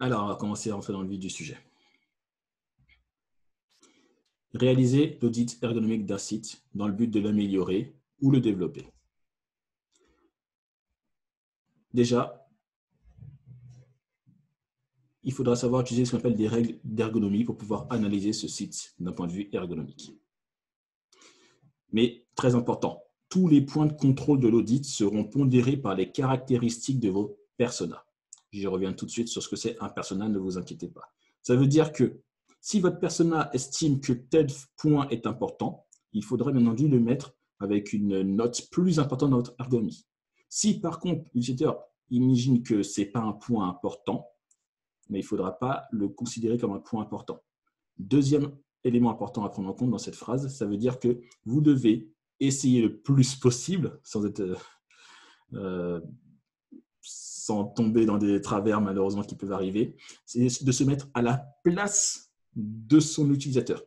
Alors, on va commencer à rentrer dans le vif du sujet. Réaliser l'audit ergonomique d'un site dans le but de l'améliorer ou le développer. Déjà, il faudra savoir utiliser ce qu'on appelle des règles d'ergonomie pour pouvoir analyser ce site d'un point de vue ergonomique. Mais très important, tous les points de contrôle de l'audit seront pondérés par les caractéristiques de vos personas. J'y reviens tout de suite sur ce que c'est un persona, ne vous inquiétez pas. Ça veut dire que si votre persona estime que tel point est important, il faudra bien entendu le mettre avec une note plus importante dans votre ergonomie. Si par contre l'utilisateur imagine que ce n'est pas un point important, mais il ne faudra pas le considérer comme un point important. Deuxième élément important à prendre en compte dans cette phrase, ça veut dire que vous devez essayer le plus possible, sans tomber dans des travers malheureusement qui peuvent arriver, c'est de se mettre à la place de son utilisateur.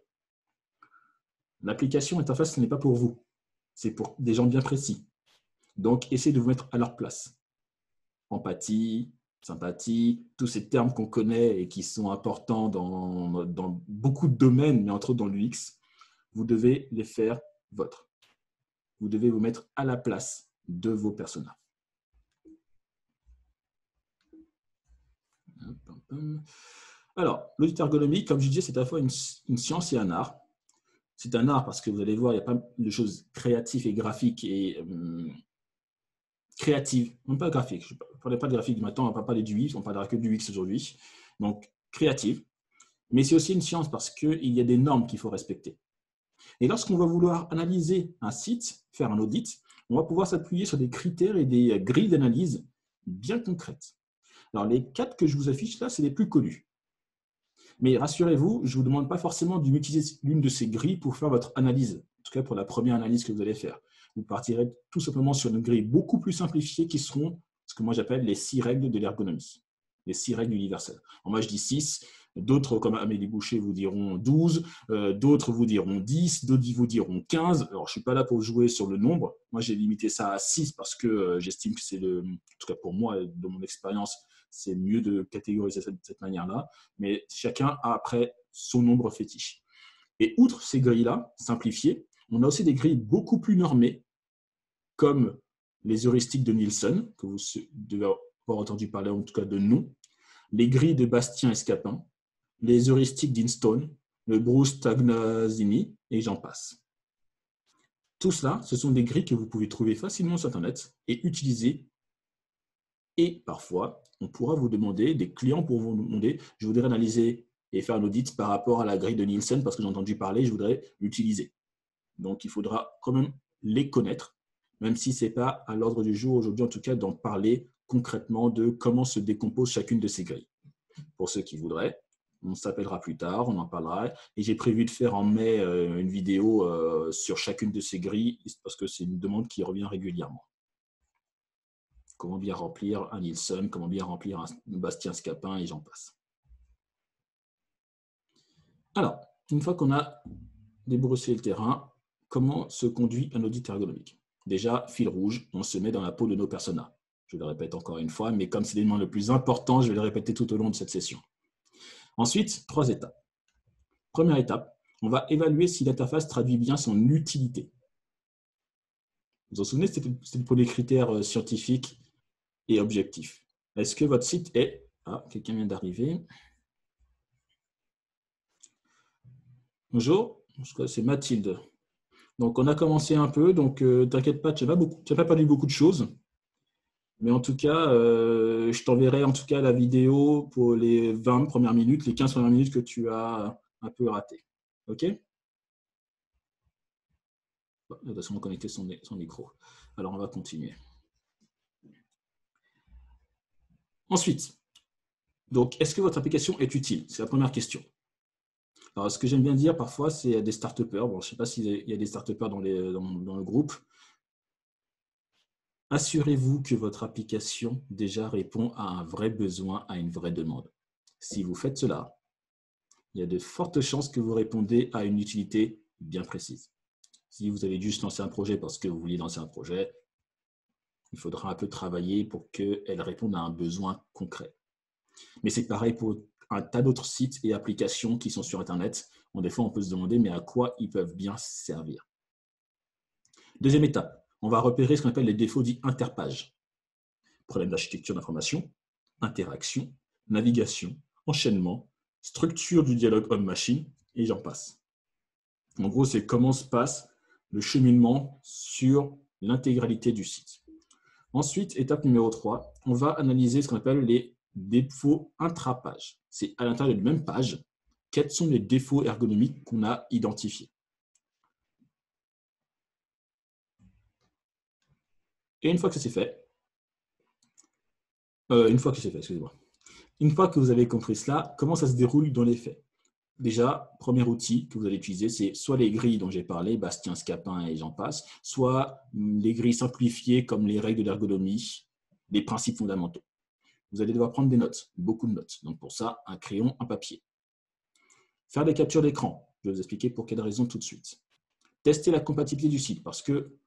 L'application interface, ce n'est pas pour vous, c'est pour des gens bien précis. Donc, essayez de vous mettre à leur place. Empathie, sympathie, tous ces termes qu'on connaît et qui sont importants dans beaucoup de domaines, mais entre autres dans l'UX, vous devez les faire vôtres. Vous devez vous mettre à la place de vos personas. Alors, l'audit ergonomique, comme je disais, c'est à la fois une science et un art. C'est un art parce que vous allez voir, il y a pas mal de choses créatives et graphiques et créatives, non pas graphiques. Je ne parlais pas de graphique maintenant, on ne va pas parler du UX, on ne parlera que du UX aujourd'hui. Donc, créative. Mais c'est aussi une science parce qu'il y a des normes qu'il faut respecter. Et lorsqu'on va vouloir analyser un site, faire un audit, on va pouvoir s'appuyer sur des critères et des grilles d'analyse bien concrètes. Alors, les 4 que je vous affiche là, c'est les plus connus. Mais rassurez-vous, je ne vous demande pas forcément d'utiliser l'une de ces grilles pour faire votre analyse, en tout cas pour la première analyse que vous allez faire. Vous partirez tout simplement sur une grille beaucoup plus simplifiée qui seront ce que moi j'appelle les 6 règles de l'ergonomie, les 6 règles universelles. Alors moi je dis 6, d'autres comme Amélie Boucher vous diront 12, d'autres vous diront 10, d'autres vous diront 15. Alors je ne suis pas là pour jouer sur le nombre, moi j'ai limité ça à 6 parce que j'estime que c'est en tout cas pour moi, de mon expérience, c'est mieux de catégoriser de cette manière-là, mais chacun a après son nombre fétiche. Et outre ces grilles-là, simplifiées, on a aussi des grilles beaucoup plus normées, comme les heuristiques de Nielsen, que vous devez avoir entendu parler en tout cas de nom, les grilles de Bastien et Scapin, les heuristiques d'Instone, le Bruce Tagnazini, et j'en passe. Tout cela, ce sont des grilles que vous pouvez trouver facilement sur Internet et utiliser. Et parfois, on pourra vous demander, des clients pourront vous demander, je voudrais analyser et faire un audit par rapport à la grille de Nielsen parce que j'ai entendu parler, je voudrais l'utiliser. Donc, il faudra quand même les connaître, même si ce n'est pas à l'ordre du jour aujourd'hui, en tout cas, d'en parler concrètement de comment se décompose chacune de ces grilles. Pour ceux qui voudraient, on s'appellera plus tard, on en parlera. Et j'ai prévu de faire en mai une vidéo sur chacune de ces grilles parce que c'est une demande qui revient régulièrement. Comment bien remplir un Nielsen, comment bien remplir un Bastien Scapin et j'en passe. Alors, une fois qu'on a débroussé le terrain, comment se conduit un audit ergonomique? Déjà, fil rouge, on se met dans la peau de nos personas. Je le répète encore une fois, mais comme c'est l'élément le plus important, je vais le répéter tout au long de cette session. Ensuite, 3 étapes. Première étape, on va évaluer si l'interface traduit bien son utilité. Vous vous en souvenez, c'était pour les critères scientifiques et objectifs. Est-ce que votre site est... Ah, quelqu'un vient d'arriver. Bonjour, c'est Mathilde. Donc, on a commencé un peu, donc t'inquiète pas, tu n'as pas perdu beaucoup de choses. Mais en tout cas, je t'enverrai en tout cas la vidéo pour les 20 premières minutes, les 15 premières minutes que tu as un peu ratées. OK? Il va sûrement connecter son micro. Alors, on va continuer. Ensuite, donc, est-ce que votre application est utile? C'est la première question. Alors, ce que j'aime bien dire parfois, c'est des start-upers. Bon, je ne sais pas s'il y a des start-upers dans le groupe. Assurez-vous que votre application déjà répond à un vrai besoin, à une vraie demande. Si vous faites cela, il y a de fortes chances que vous répondez à une utilité bien précise. Si vous avez juste lancé un projet parce que vous vouliez lancer un projet, il faudra un peu travailler pour qu'elle réponde à un besoin concret. Mais c'est pareil pour un tas d'autres sites et applications qui sont sur Internet. Bon, des fois, on peut se demander, mais à quoi ils peuvent bien servir? Deuxième étape, on va repérer ce qu'on appelle les défauts dits interpages. Problème d'architecture d'information, interaction, navigation, enchaînement, structure du dialogue homme-machine, et j'en passe. En gros, c'est comment se passe le cheminement sur l'intégralité du site. Ensuite, étape numéro 3, on va analyser ce qu'on appelle les défauts intra-page. C'est à l'intérieur d'une même page, quels sont les défauts ergonomiques qu'on a identifiés. Et une fois que c'est fait, excusez-moi. Une fois que vous avez compris cela, comment ça se déroule dans les faits? Déjà, premier outil que vous allez utiliser, c'est soit les grilles dont j'ai parlé, Bastien, Scapin et j'en passe, soit les grilles simplifiées comme les règles de l'ergonomie, les principes fondamentaux. Vous allez devoir prendre des notes, beaucoup de notes. Donc pour ça, un crayon, un papier. Faire des captures d'écran. Je vais vous expliquer pour quelles raisons tout de suite. Tester la compatibilité du site, parce que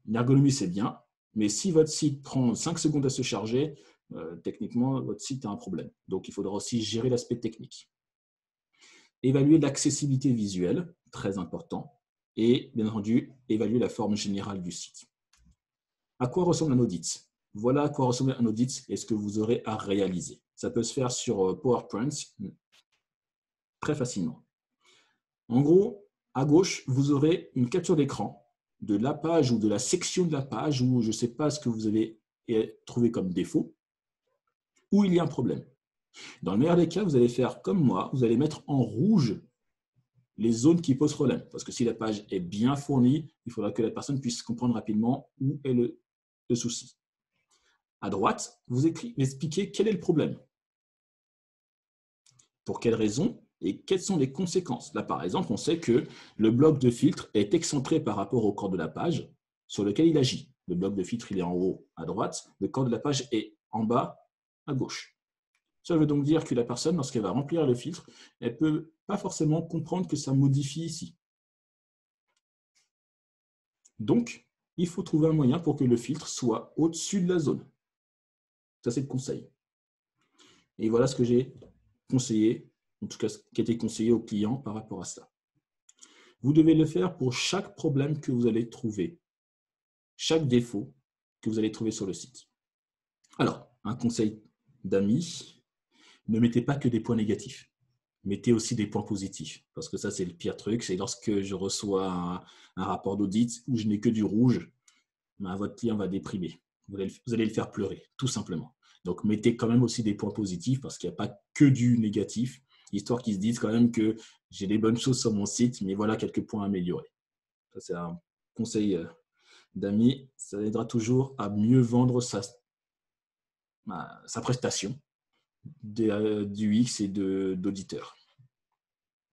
l'ergonomie, c'est bien, mais si votre site prend 5 secondes à se charger, techniquement, votre site a un problème. Donc il faudra aussi gérer l'aspect technique. Évaluer l'accessibilité visuelle, très important, et bien entendu, évaluer la forme générale du site. À quoi ressemble un audit? Voilà à quoi ressemble un audit et ce que vous aurez à réaliser. Ça peut se faire sur PowerPoint très facilement. En gros, à gauche, vous aurez une capture d'écran de la page ou de la section de la page où je ne sais pas ce que vous avez trouvé comme défaut, où il y a un problème. Dans le meilleur des cas, vous allez faire comme moi, vous allez mettre en rouge les zones qui posent problème. Parce que si la page est bien fournie, il faudra que la personne puisse comprendre rapidement où est le souci. À droite, vous expliquez quel est le problème. Pour quelles raisons et quelles sont les conséquences. Là, par exemple, on sait que le bloc de filtre est excentré par rapport au corps de la page sur lequel il agit. Le bloc de filtre, il est en haut à droite, le corps de la page est en bas à gauche. Ça veut donc dire que la personne, lorsqu'elle va remplir le filtre, elle ne peut pas forcément comprendre que ça modifie ici. Donc, il faut trouver un moyen pour que le filtre soit au-dessus de la zone. Ça, c'est le conseil. Et voilà ce que j'ai conseillé, en tout cas ce qui a été conseillé aux clients par rapport à ça. Vous devez le faire pour chaque problème que vous allez trouver, chaque défaut que vous allez trouver sur le site. Alors, un conseil d'amis, ne mettez pas que des points négatifs. Mettez aussi des points positifs, parce que ça, c'est le pire truc. C'est lorsque je reçois un rapport d'audit où je n'ai que du rouge, ben, votre client va déprimer. Vous allez le faire pleurer, tout simplement. Donc, mettez quand même aussi des points positifs, parce qu'il n'y a pas que du négatif, histoire qu'ils se disent quand même que j'ai des bonnes choses sur mon site, mais voilà quelques points à améliorer. Ça, c'est un conseil d'amis. Ça aidera toujours à mieux vendre sa prestation du UX et d'auditeur.